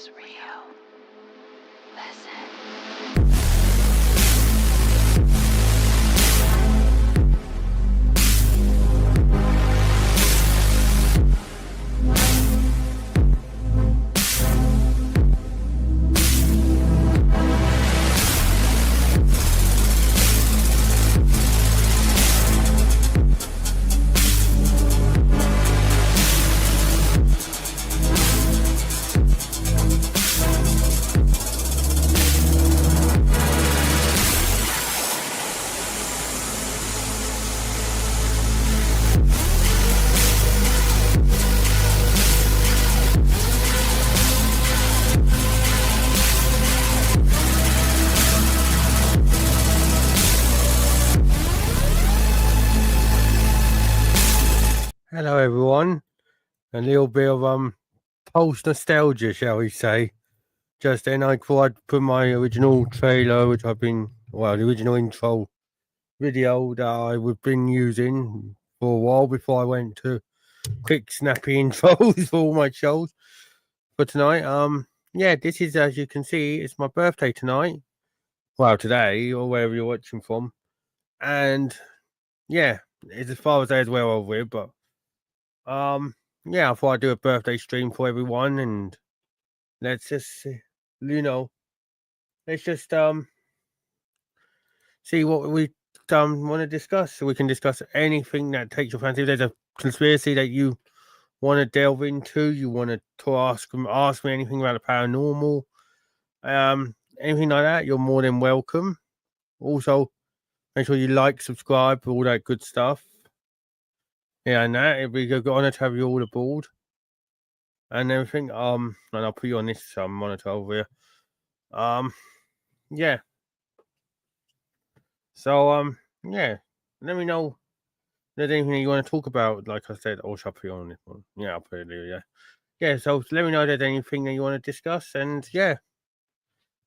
is real. Listen. Hello everyone, a little bit of post nostalgia, shall we say. Just then I thought I'd put my original trailer, which I've been, well, the original intro video that I've been using for a while before I went to quick snappy intros for all my shows for tonight. Yeah, this is, as you can see, it's my birthday tonight. Well, today, or wherever you're watching from. And yeah, it's as far as as well over it, but yeah, I thought I'd do a birthday stream for everyone, and let's just, let's just see what we want to discuss. So we can discuss anything that takes your fancy. If there's a conspiracy that you want to delve into, you want to ask me anything about the paranormal, anything like that, you're more than welcome. Also, make sure you like, subscribe, all that good stuff. Yeah, and that it'd be a good honor to have you all aboard and everything. And I'll put you on this monitor over here. Yeah. So yeah. Let me know if there's anything you want to talk about. Like I said, or shall I put you on this one? Yeah, I'll put it there, yeah. Yeah, so let me know if there's anything that you want to discuss, and yeah.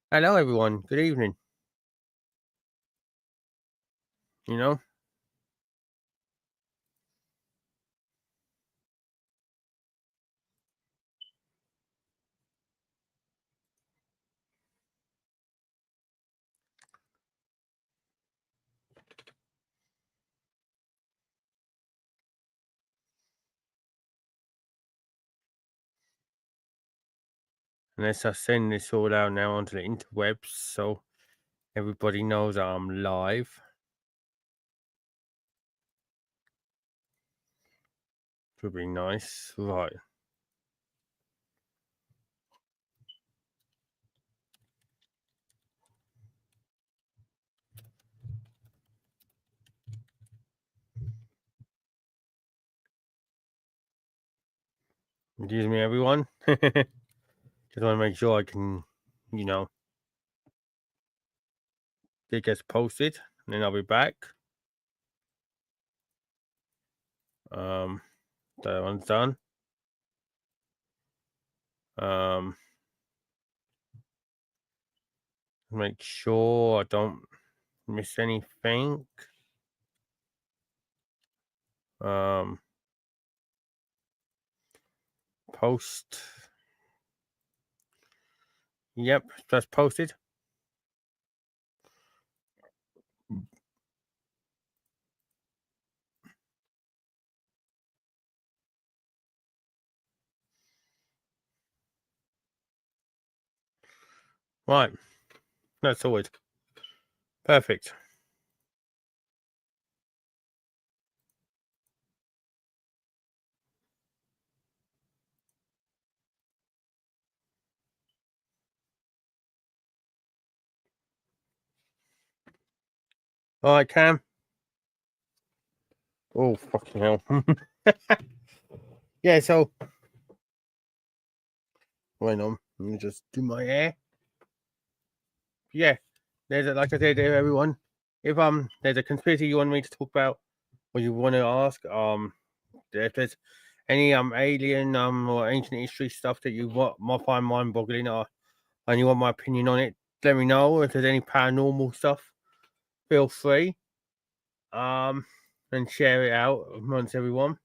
Hello everyone, good evening. You know? Unless I send this all out now onto the interwebs so everybody knows that I'm live. Would be nice. Right. Excuse me, everyone. Just want to make sure I can, it gets posted, and then I'll be back. That one's done. Make sure I don't miss anything. Post. Yep, that's posted. Right. That's always perfect. All right, Cam. Oh, fucking hell. Yeah, so. Wait on. Let me just do my hair. Yeah. There's a, like I said, everyone. If there's a conspiracy you want me to talk about, or you want to ask, if there's any alien or ancient history stuff that you might find mind-boggling, and you want my opinion on it, let me know. If there's any paranormal stuff, feel free. And share it out amongst everyone.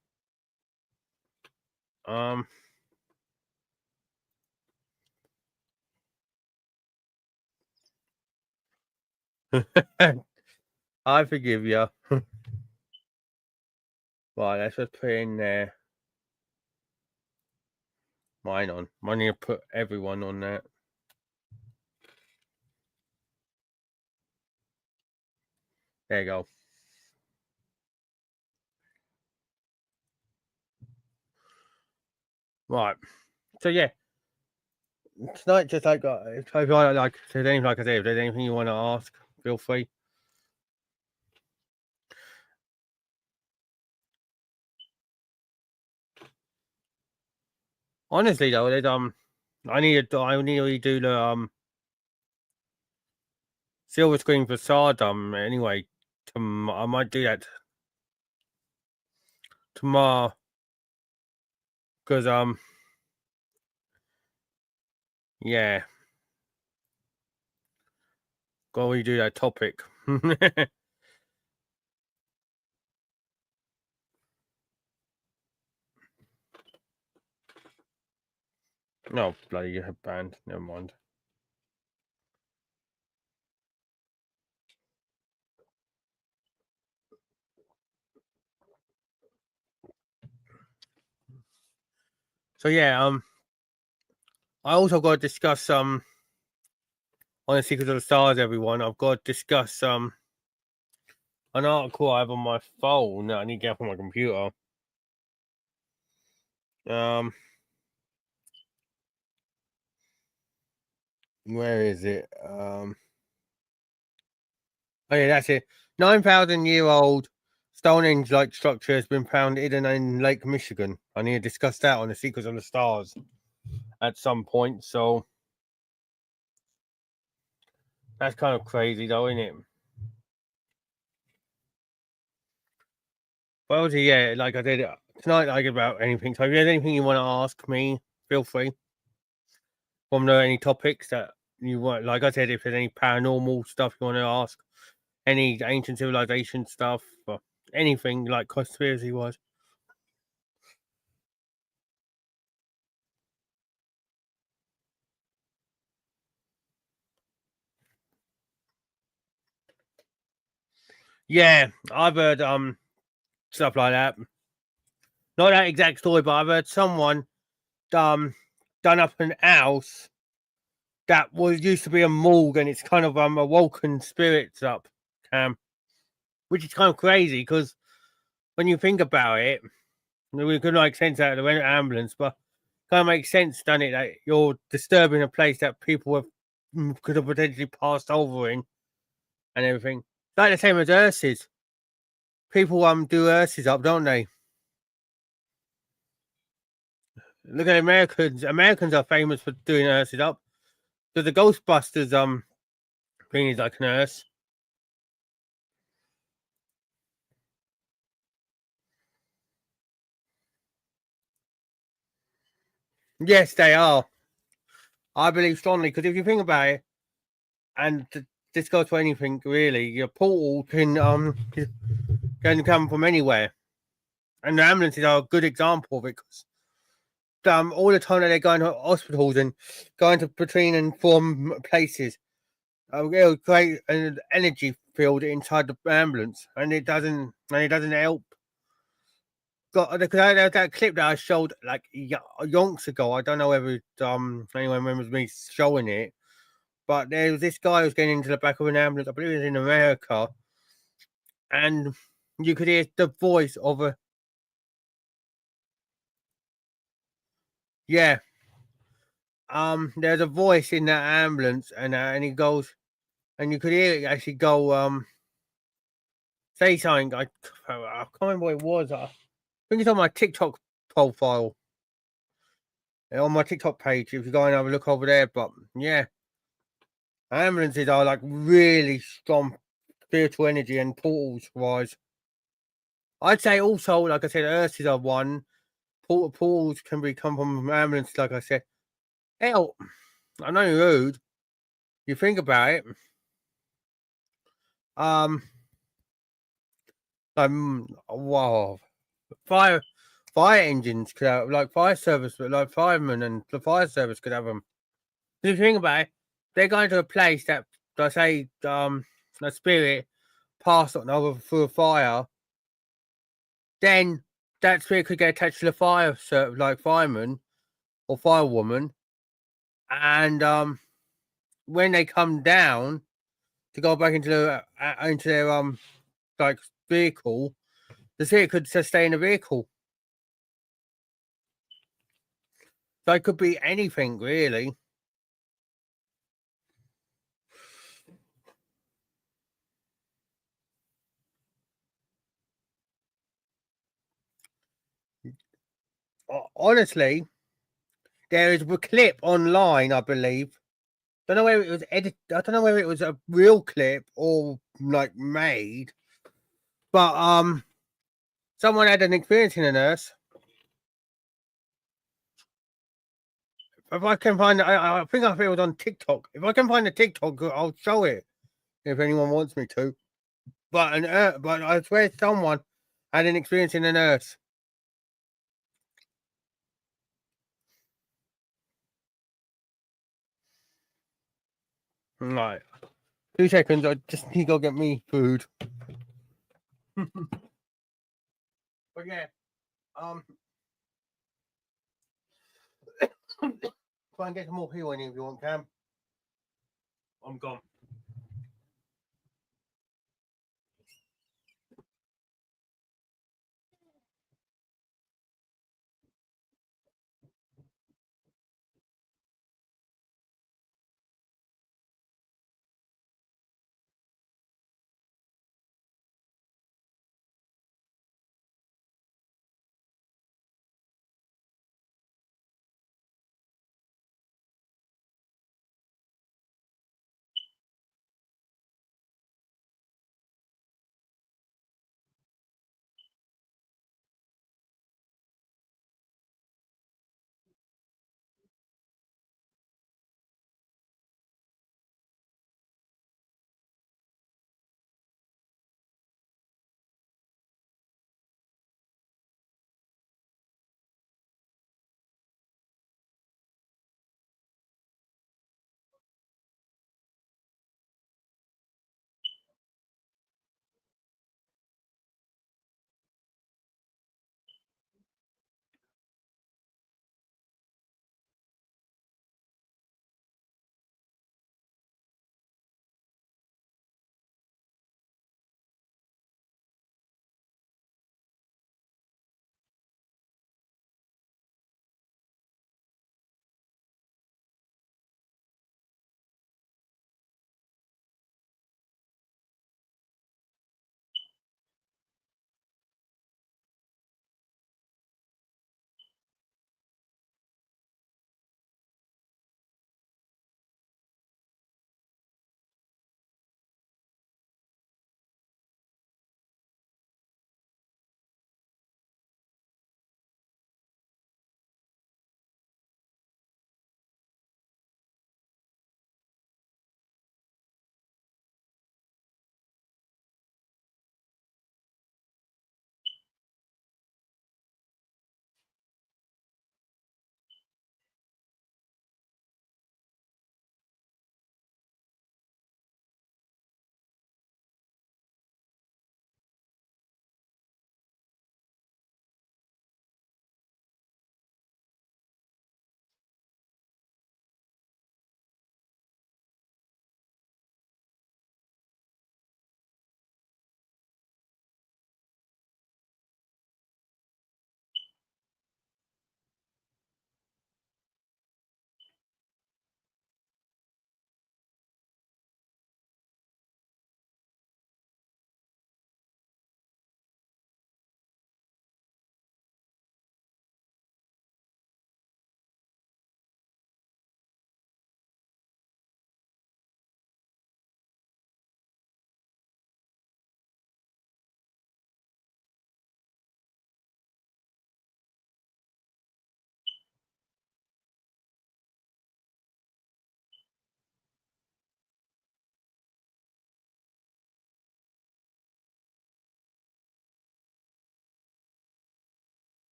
I forgive you. Right, let's just put in there. Mine on. I need to put everyone on that. There you go. Right. So yeah. Tonight, just like if there's anything, like I said, if there's anything you want to ask, feel free. Honestly though, there's I need to do the silver screen facade anyway. I might do that tomorrow because yeah, gotta redo that topic. No, bloody band. Never mind. So yeah, I also got to discuss on the Secrets of the Stars, everyone. I've got to discuss an article I have on my phone that I need to get up on my computer. Where is it? Oh yeah, that's it. 9,000-year-old Stonehenge-like structure has been found hidden in Lake Michigan. I need to discuss that on the Secrets of the Stars at some point. So that's kind of crazy, though, isn't it? Well, yeah, like I did tonight, like about anything. So if there's anything you want to ask me, feel free. Want to know any topics that you want? Like I said, if there's any paranormal stuff you want to ask, any ancient civilization stuff, or anything like conspiracy wise. Yeah, I've heard stuff like that. Not that exact story, but I've heard someone done up an house that was used to be a morgue, and it's kind of awoken spirits up, which is kind of crazy because when you think about it, we could make sense out of the ambulance, but kind of makes sense, doesn't it? That you're disturbing a place that people could have potentially passed over in and everything. Like the same as hearses. People do hearses up, don't they? Look at Americans. Americans are famous for doing hearses up. So the Ghostbusters thing is like an hearse. Yes, they are. I believe strongly because if you think about it, and this goes for anything really, your portal can come from anywhere, and the ambulances are a good example of it. Because all the time that they're going to hospitals and going to between and from places, it'll create an energy field inside the ambulance, and it doesn't help. Got that clip that I showed like yonks ago. I don't know whether anyone remembers me showing it, but there was this guy who was getting into the back of an ambulance. I believe it was in America, and you could hear the voice of a yeah. There's a voice in that ambulance, and he goes, and you could hear it actually go say something. I can't remember what it was. I think it's on my TikTok profile, on my TikTok page. If you go and have a look over there, but yeah, ambulances are like really strong spiritual energy and portals wise. I'd say also, like I said, hearses are one. Portals can come from ambulances, like I said. Hell, I'm not rude. You think about it. Wow, fire engines could have like fire service, but like firemen and the fire service could have them. If you think about it, they're going to a place that I say a spirit passed on over through a fire, then that spirit could get attached to the fire, like fireman or firewoman, and when they come down to go back into their like vehicle, the spirit could stay in the vehicle. So it could be anything, really. Honestly, there is a clip online, I believe. Don't know whether it was edited. I don't know whether it was a real clip or like made, but someone had an experience in a nurse. If I can find, I think it was on TikTok. If I can find the TikTok, I'll show it if anyone wants me to. But I swear someone had an experience in a nurse. Right. 2 seconds. I just need to go get me food. But yeah, try and get some more people in if you want, Cam. I'm gone.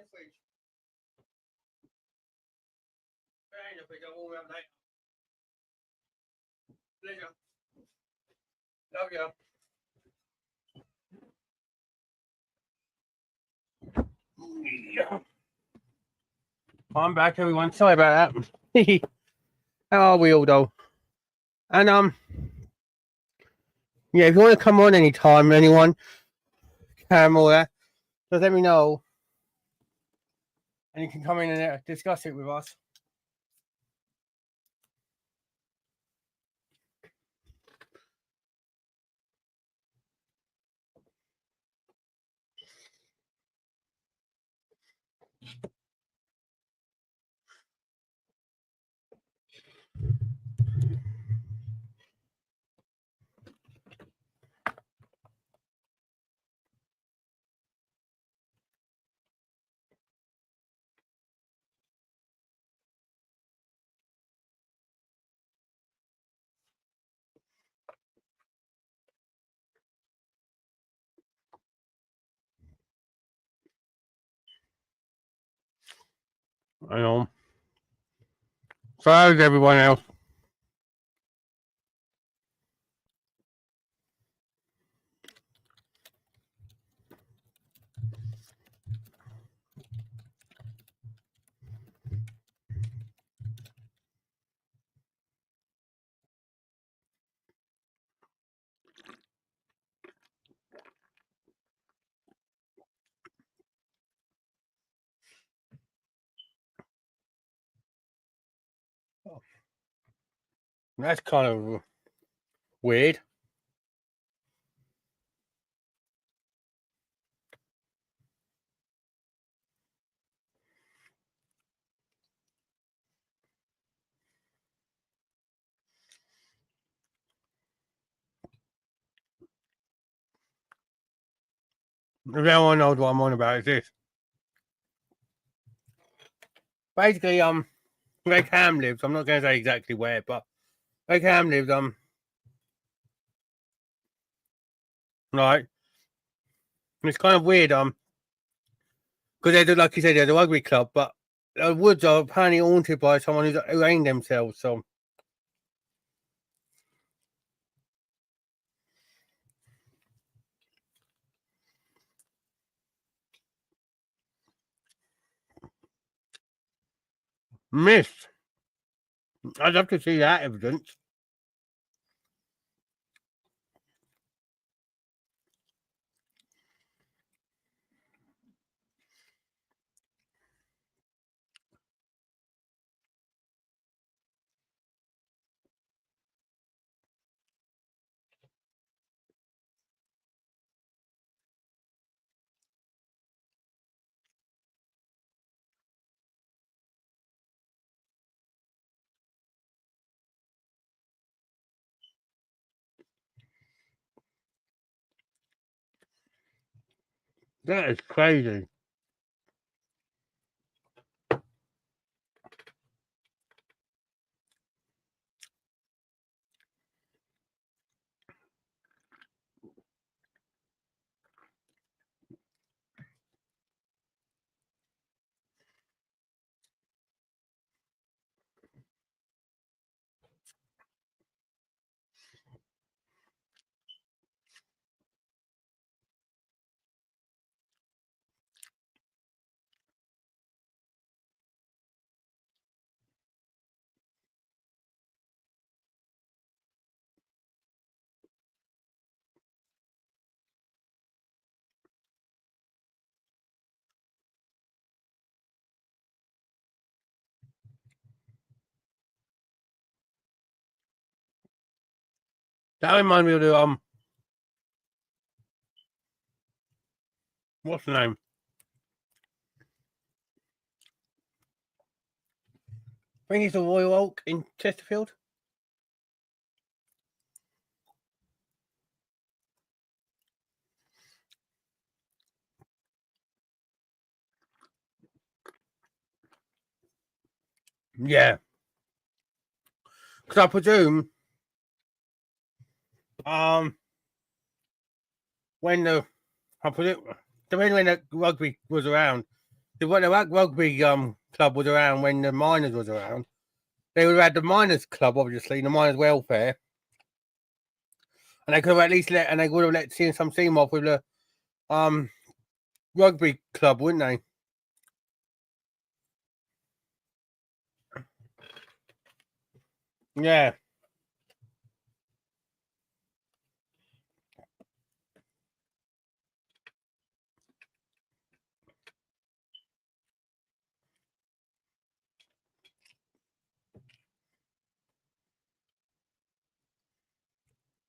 the fridge. Put it in the fridge. I'll warm it up later. Pleasure. Love you. Yeah. I'm back, everyone. Sorry about that. How are we all, though? And yeah, if you want to come on anytime, anyone, Cam or that, just let me know, and you can come in and discuss it with us. I know. So how's everyone else? That's kind of weird. If anyone knows what I'm on about, it's this. Basically, where Cam lives, I'm not going to say exactly where, but where Cam lives, right. It's kind of weird, because there's, like you said, there's a rugby club, but the woods are apparently haunted by someone who hanged themselves. So missed. I'd love to see that evidence. That is crazy. That reminds me of the what's the name? I think it's the Royal Oak in Chesterfield. Yeah, because I presume when the I presume depending when the rugby was around, When the rugby club was around, when the miners was around, they would have had the miners club, obviously, the miners welfare, and they could have at least let, and they would have let some team off with the rugby club, wouldn't they? Yeah.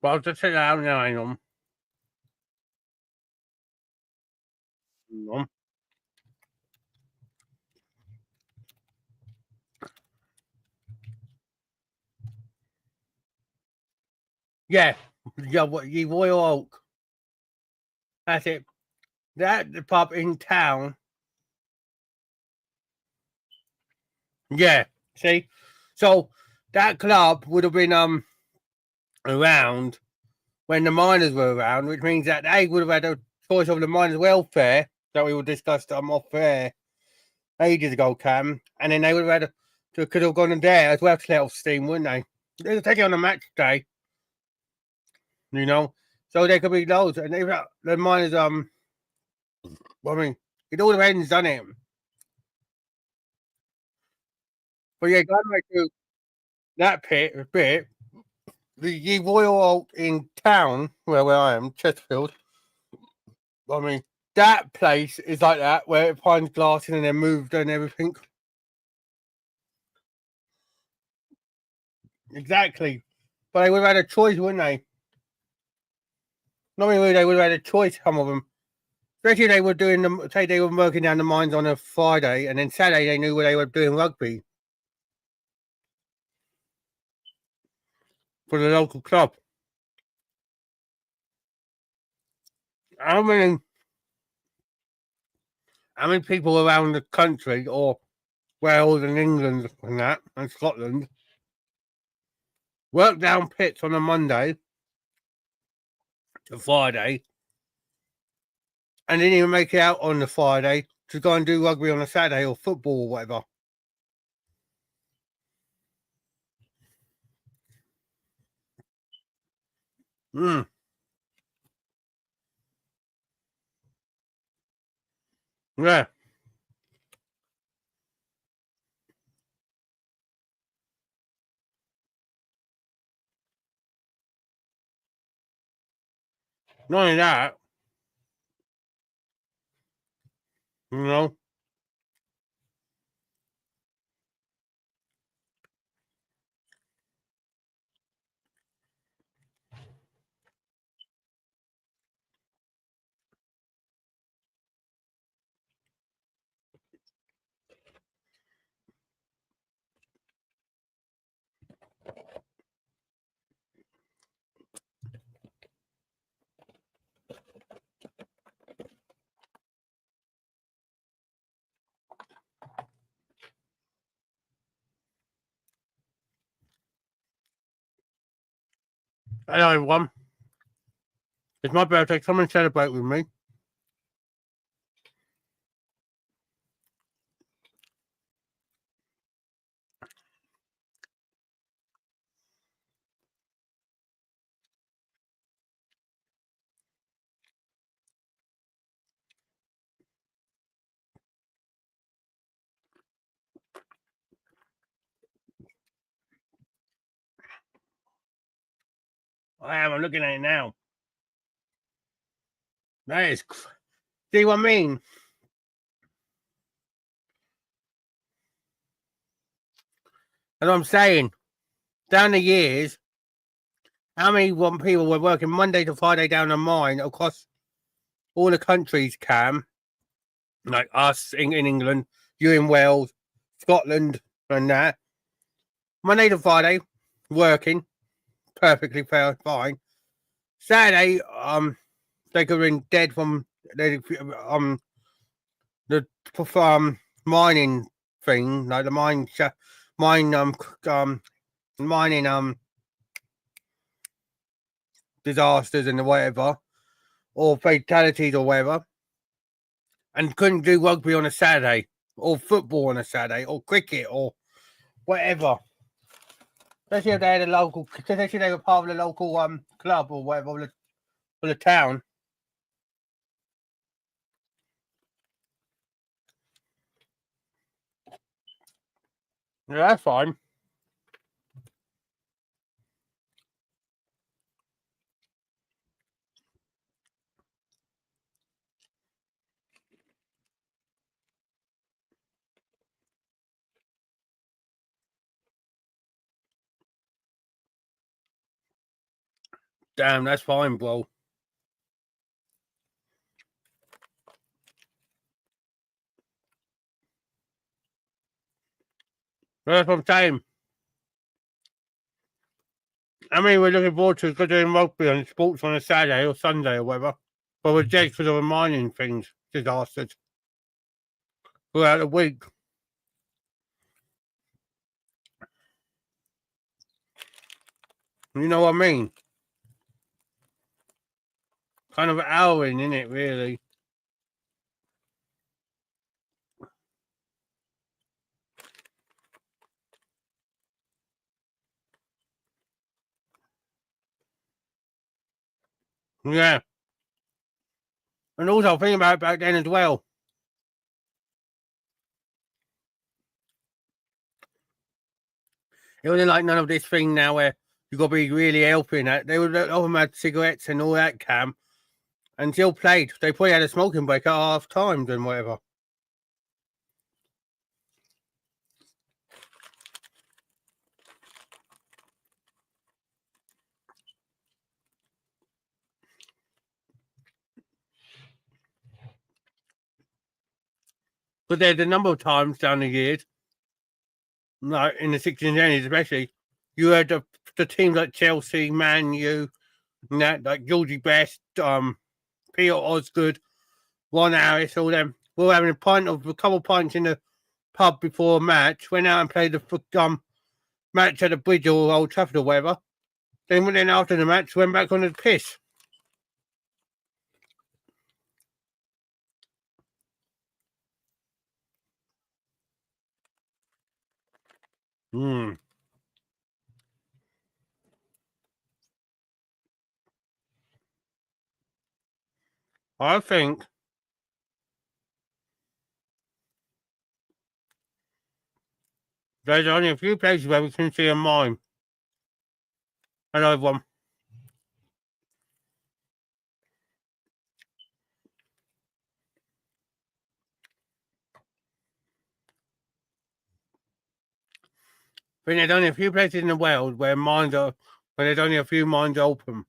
But I'll just sit down now, hang on. Yeah, what you Royal Oak. That's it. That the pub in town. Yeah. See? So that club would have been around when the miners were around, which means that they would have had a choice of the miners' welfare that we will discuss off there ages ago, Cam, and then they would have had could have gone in there as well to let off steam, wouldn't they? They'd take it on a match day, you know. So there could be loads, and if the miners I mean, it all depends, doesn't it? But yeah, going back to that bit, the Royal Oak in town where I am, Chesterfield. I mean, that place is like that where it finds glass in and then moved and everything. Exactly. But they would have had a choice, wouldn't they? Not only they would have had a choice, some of them. Especially they were doing them, say they were working down the mines on a Friday and then Saturday they knew where they were doing rugby for the local club. How many people around the country or Wales and England and that and Scotland work down pits on a Monday to Friday and didn't even make it out on the Friday to go and do rugby on a Saturday or football or whatever. Yeah. Not only that, you know. Hello, everyone. It's my birthday. Come and celebrate with me. I am. I'm looking at it now. That is. See what I mean? And I'm saying, down the years, how many people were working Monday to Friday down the mine across all the countries, Cam? Like us in England, you in Wales, Scotland, and that. Monday to Friday, working perfectly fair, fine. Saturday, they could have been dead from the mining thing, like the mining disasters and whatever, or fatalities or whatever. and couldn't do rugby on a Saturday, or football on a Saturday, or cricket, or whatever. Especially if they had a local, especially if they were part of the local club or whatever, for the town. Yeah, that's fine. Damn, that's fine, bro. That's what I'm saying. I mean, we're looking forward to doing rugby and sports on a Saturday or Sunday or whatever. But we're dead because of reminding things, disasters, throughout the week. You know what I mean? Kind of hourling, isn't it, really? Yeah. And also, think about it back then as well. It wasn't like none of this thing now where you got to be really helping. They would often had cigarettes and all that, Cam, and still played. They probably had a smoking break at half times and whatever. But there's a number of times down the years, like in the 60s and 70s especially, you had the teams like Chelsea, Man U, and that, like Georgie Best, Peter Osgood, Ron Harris, all them. We were having a couple of pints in the pub before a match, went out and played the match at the Bridge or Old Trafford or whatever. Then after the match, went back on the piss. I think there's only a few places where we can see a mime. Hello, everyone. I think there's only a few places in the world where there's only a few mines open.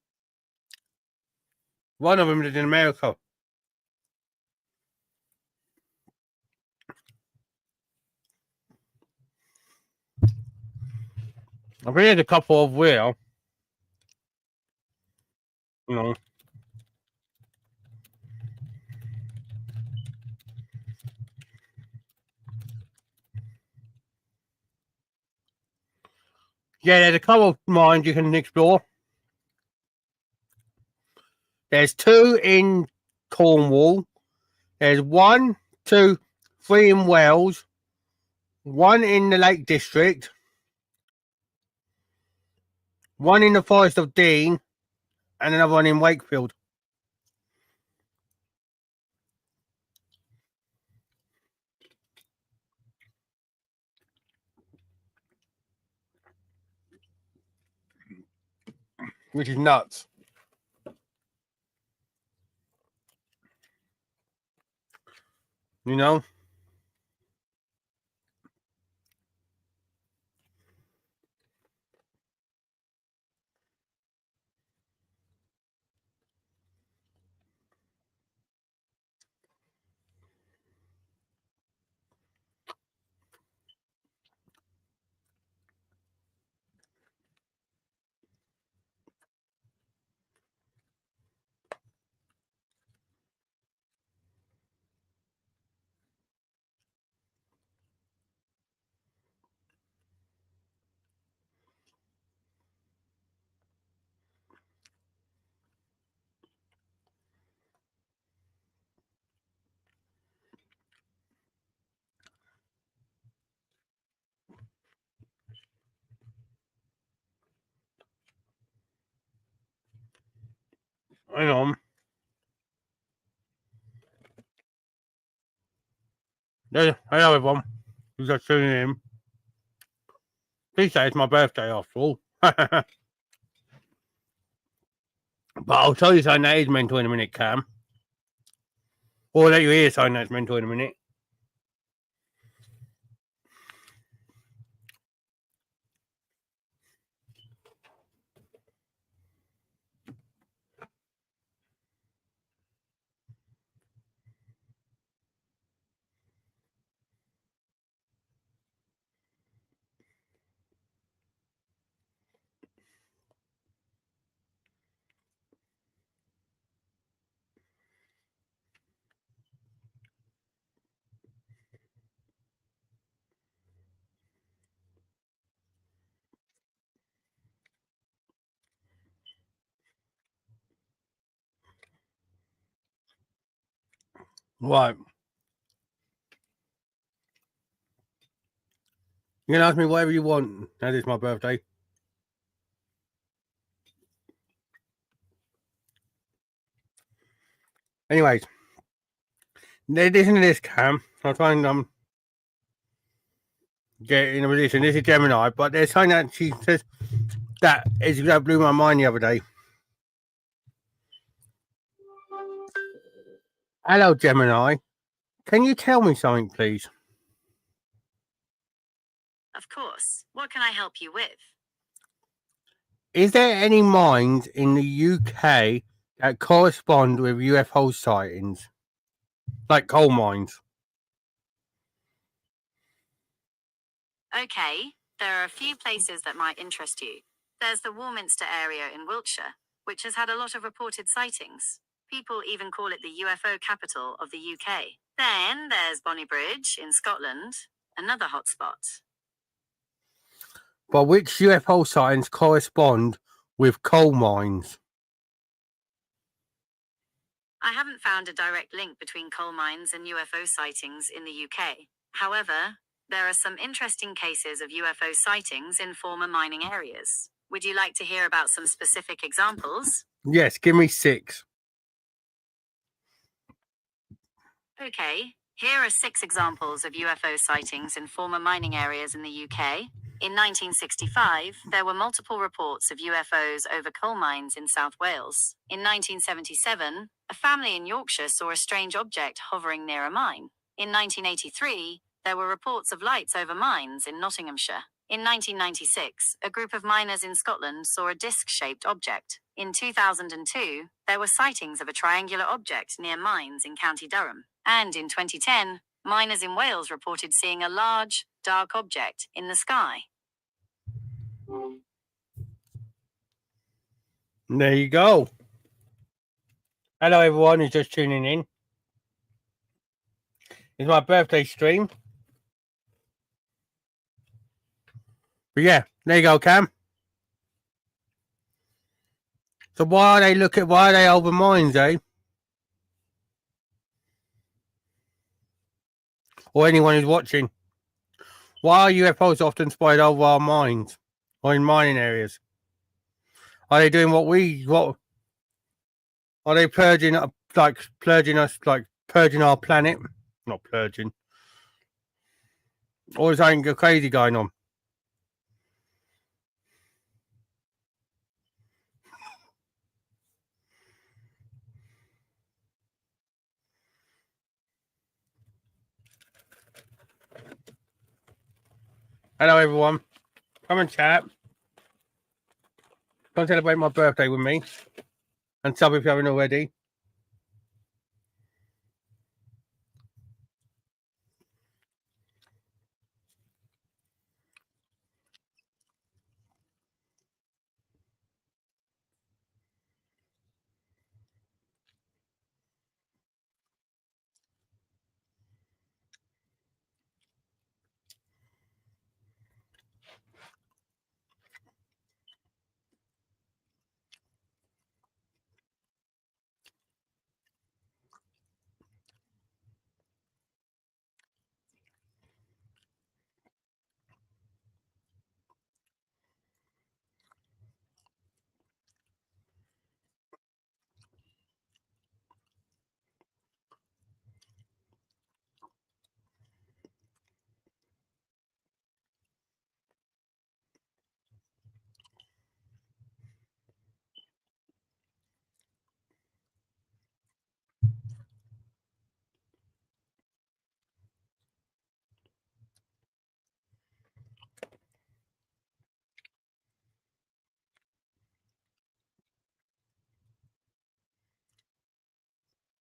One of them is in America. I think there's a couple of where, you know. Yeah, there's a couple of mines you can explore. There's 2 in Cornwall. There's 1, 2, 3 in Wales. 1 in the Lake District. 1 in the Forest of Dean. And another one in Wakefield. Which is nuts. You know? Hang on. Hello, everyone. Who's just tuning in? Please say it's my birthday after all. But I'll tell you something that is mental in a minute, Cam. Or let you hear something that's mental in a minute. Right. You can ask me whatever you want. That is my birthday. Anyways, listen to this, Cam. I'll try and get in a position. This is Gemini, but there's something that she says that blew my mind the other day. Hello, Gemini. Can you tell me something, please? Of course. What can I help you with? Is there any mines in the UK that correspond with UFO sightings? Like coal mines? Okay, there are a few places that might interest you. There's the Warminster area in Wiltshire, which has had a lot of reported sightings. People even call it the UFO capital of the UK. Then there's Bonnybridge in Scotland, another hotspot. But which UFO sightings correspond with coal mines? I haven't found a direct link between coal mines and UFO sightings in the UK. However, there are some interesting cases of UFO sightings in former mining areas. Would you like to hear about some specific examples? Yes, give me 6. Okay, here are 6 examples of UFO sightings in former mining areas in the UK. In 1965, there were multiple reports of UFOs over coal mines in South Wales. In 1977, a family in Yorkshire saw a strange object hovering near a mine. In 1983, there were reports of lights over mines in Nottinghamshire. In 1996, a group of miners in Scotland saw a disc-shaped object. In 2002, there were sightings of a triangular object near mines in County Durham. And in 2010, miners in Wales reported seeing a large, dark object in the sky. There you go. Hello, everyone who's just tuning in. It's my birthday stream. But yeah, there you go, Cam. So why are they over mines, eh? Or anyone who's watching? Why are UFOs often spotted over our mines or in mining areas? Are they doing what are they purging us, like purging our planet? Not purging. Or is something crazy going on? Hello, everyone. Come and chat. Come celebrate my birthday with me. And sub if you haven't already.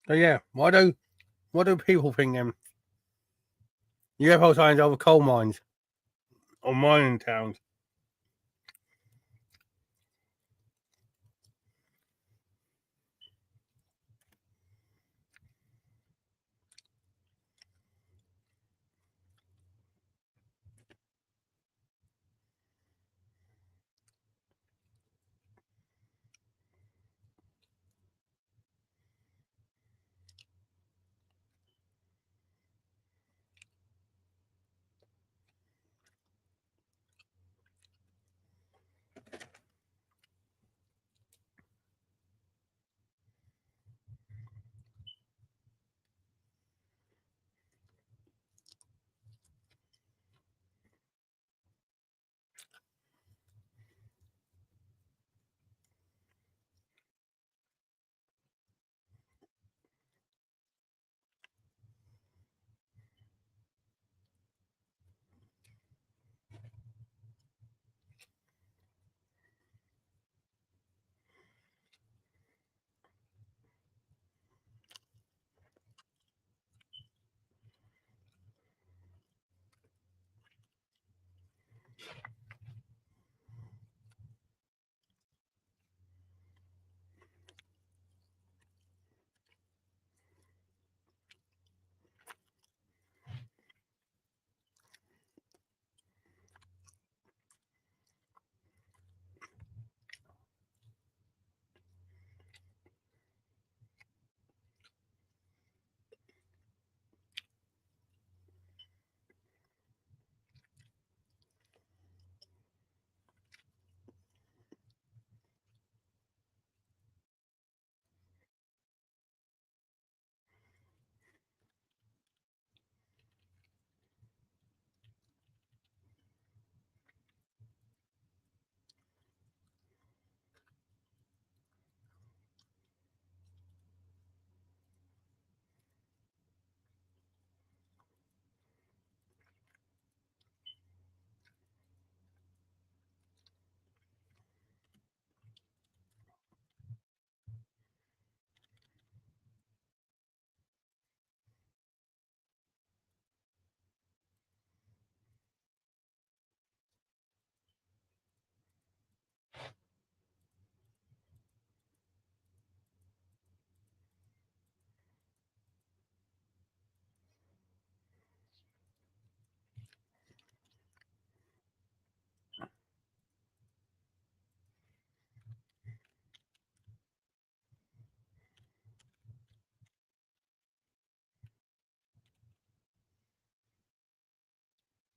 So yeah, what do people think then? UFO sightings over coal mines or mining towns?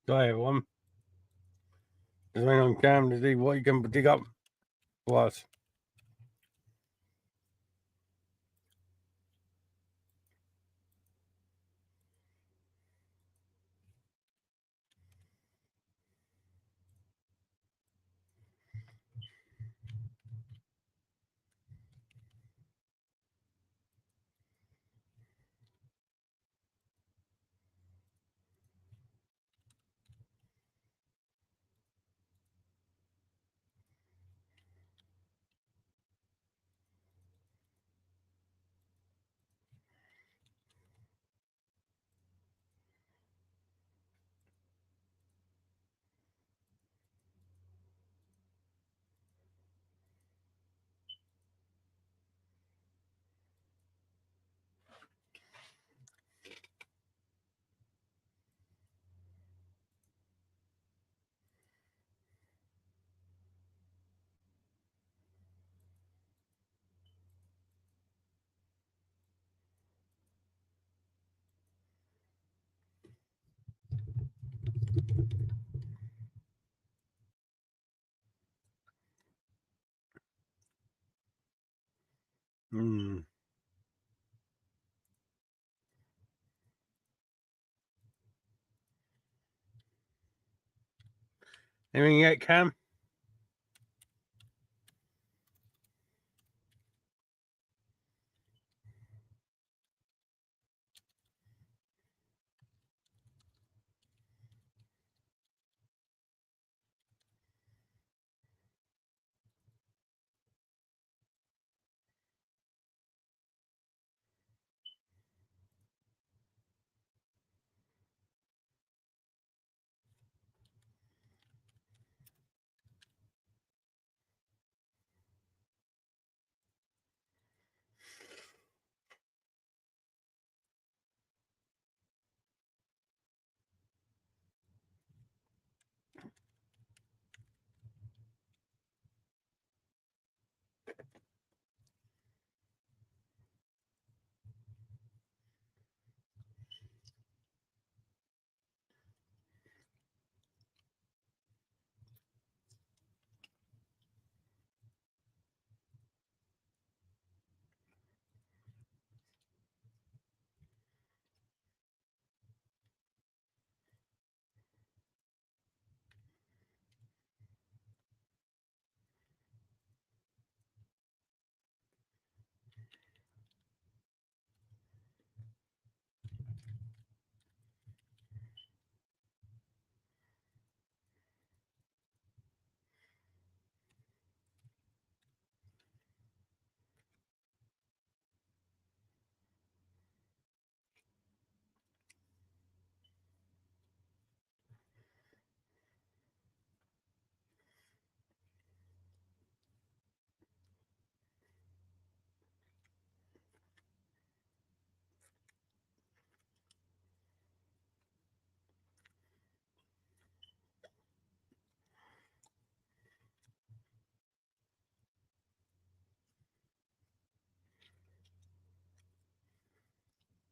Sorry, everyone. There's one on cam to see what you can dig up for us. Hmm. Anything yet, Cam?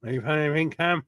Are you found anything, Cam?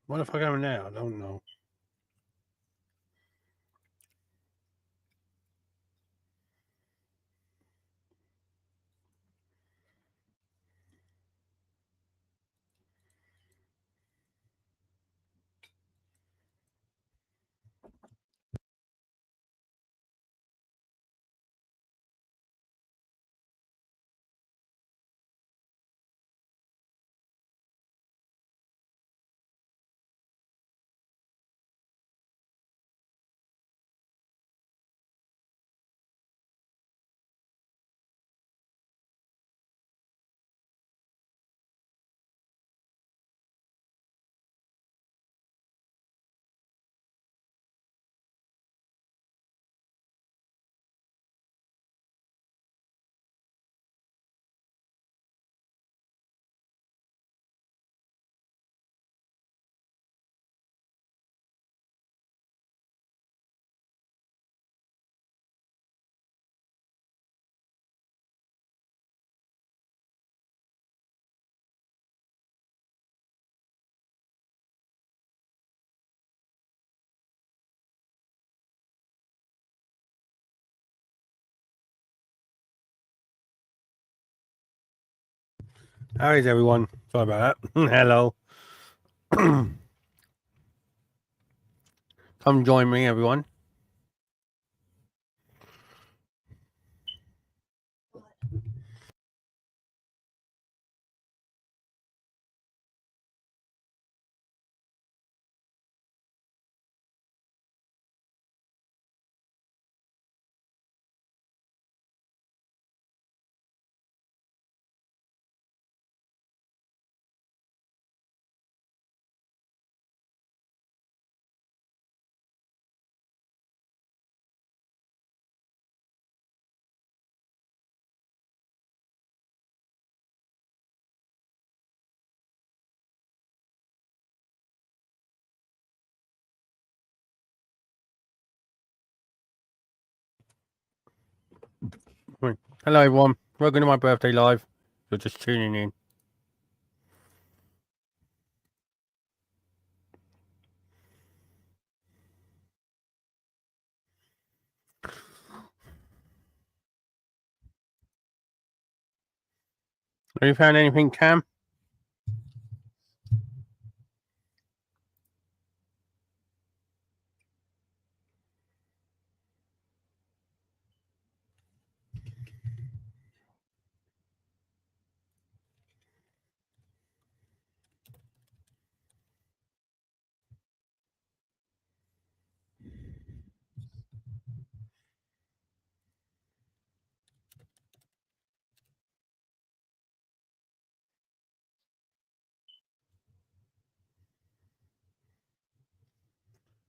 What the fuck am I now? I don't know. How is everyone? Sorry about that. Hello. Come join me, everyone. Hello, everyone. Welcome to my birthday live. You're just tuning in. Have you found anything, Cam?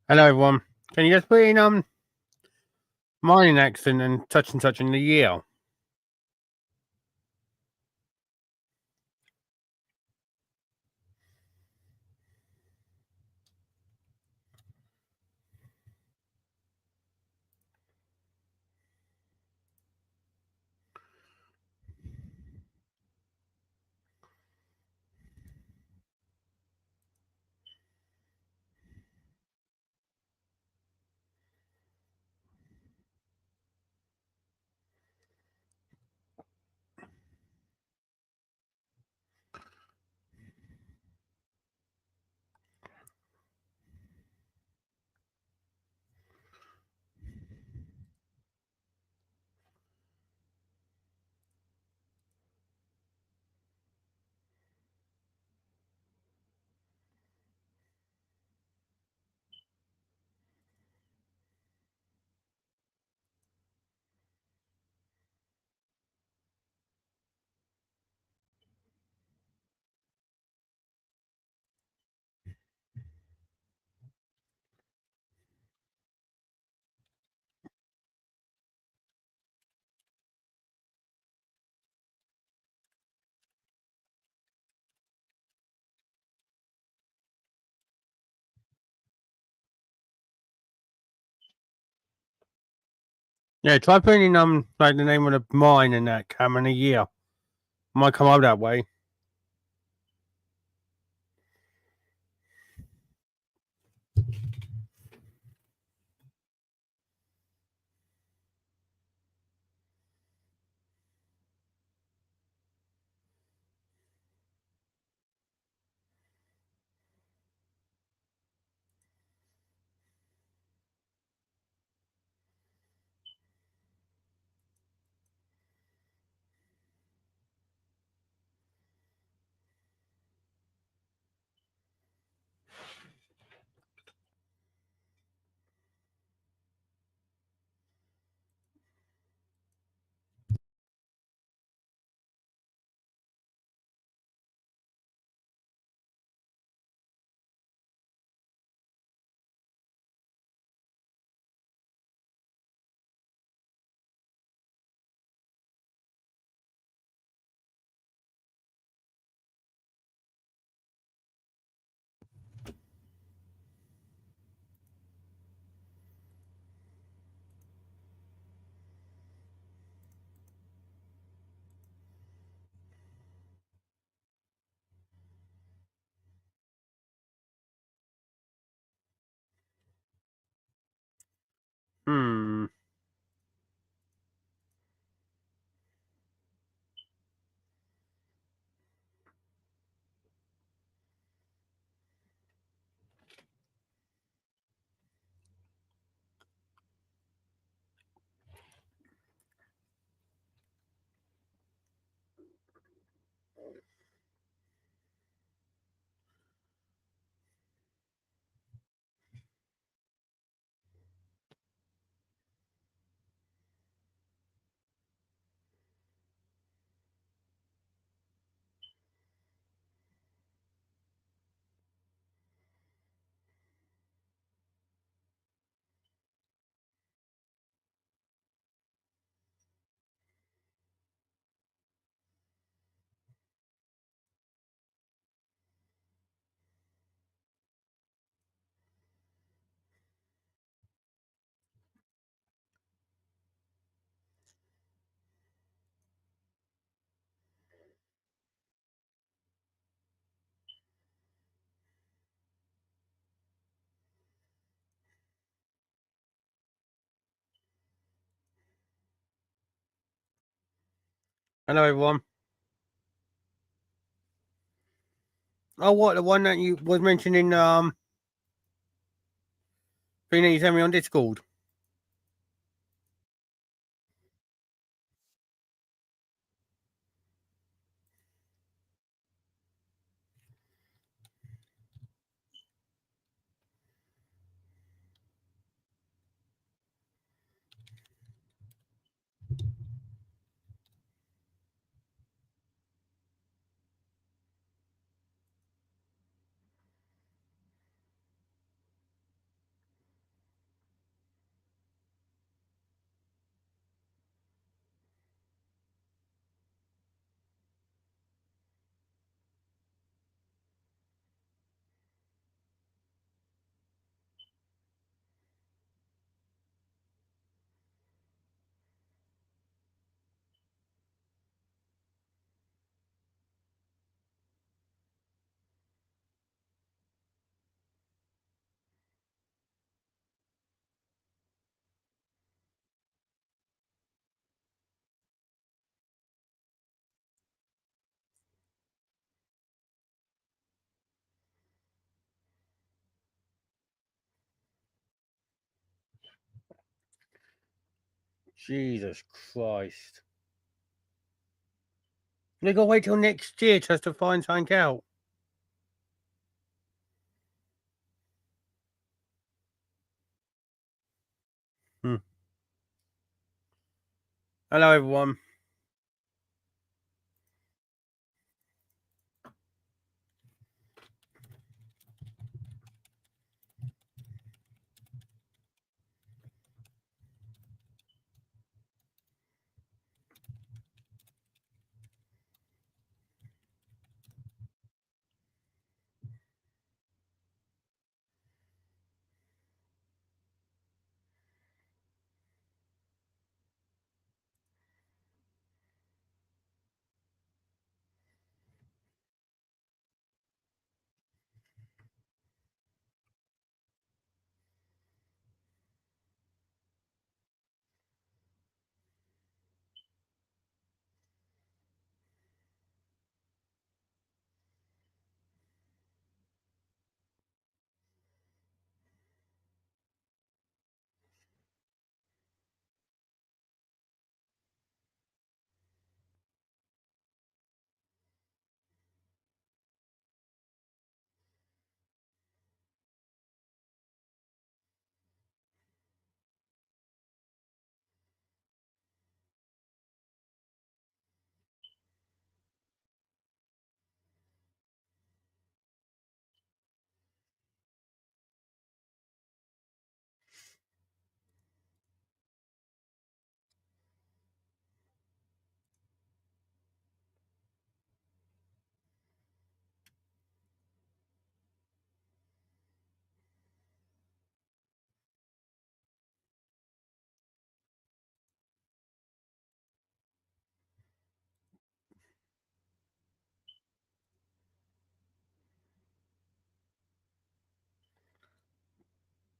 Hello, everyone. Can you just put in mining accident and such in the year? Yeah, try putting in like the name of the mine and that, Cam, in a year. Might come up that way. Hmm. Hello, everyone. Oh, what, the one that you was mentioning, thing that you sent me on Discord? Jesus Christ. They gotta wait till next year just to find something out. Hello, everyone.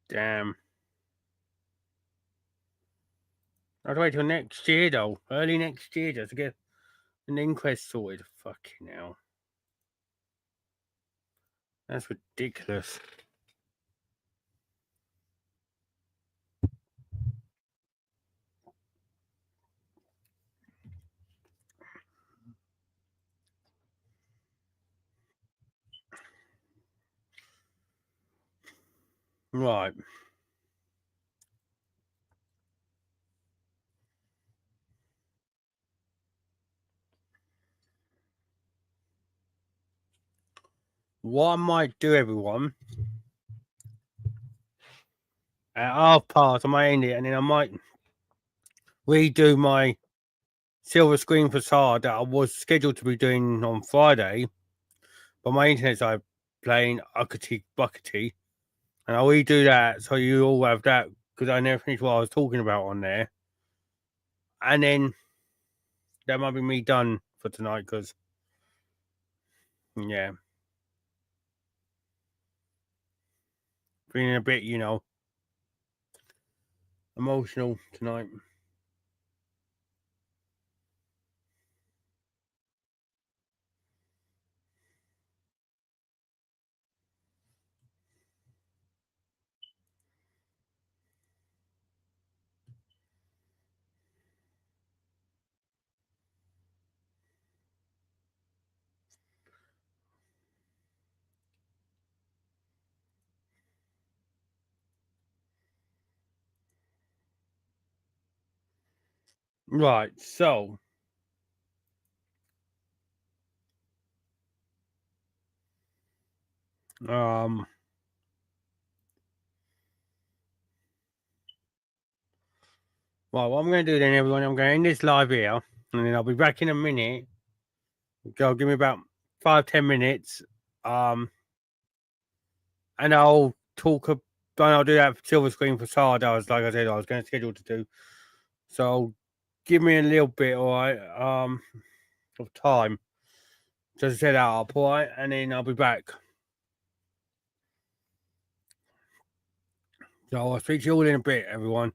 Damn. I have to wait till next year, though. Early next year just to get an inquest sorted. Fucking hell. That's ridiculous. Right. What I might do, everyone, at half past, I might end it, and then I might redo my silver screen facade that I was scheduled to be doing on Friday, but my internet's like playing uckety buckety, and I'll redo that so you all have that because I never finished what I was talking about on there, and then that might be me done for tonight because, yeah, feeling a bit, emotional tonight. Right, so well, what I'm going to do then, everyone, I'm going to end this live here, and then I'll be back in a minute. Go, give me about 5-10 minutes, and I'll talk. I'll do that silver screen facade. Like I said, I was going to schedule to do. So give me a little bit, all right, of time just to set that up, all right, and then I'll be back. So I'll speak to you all in a bit, everyone.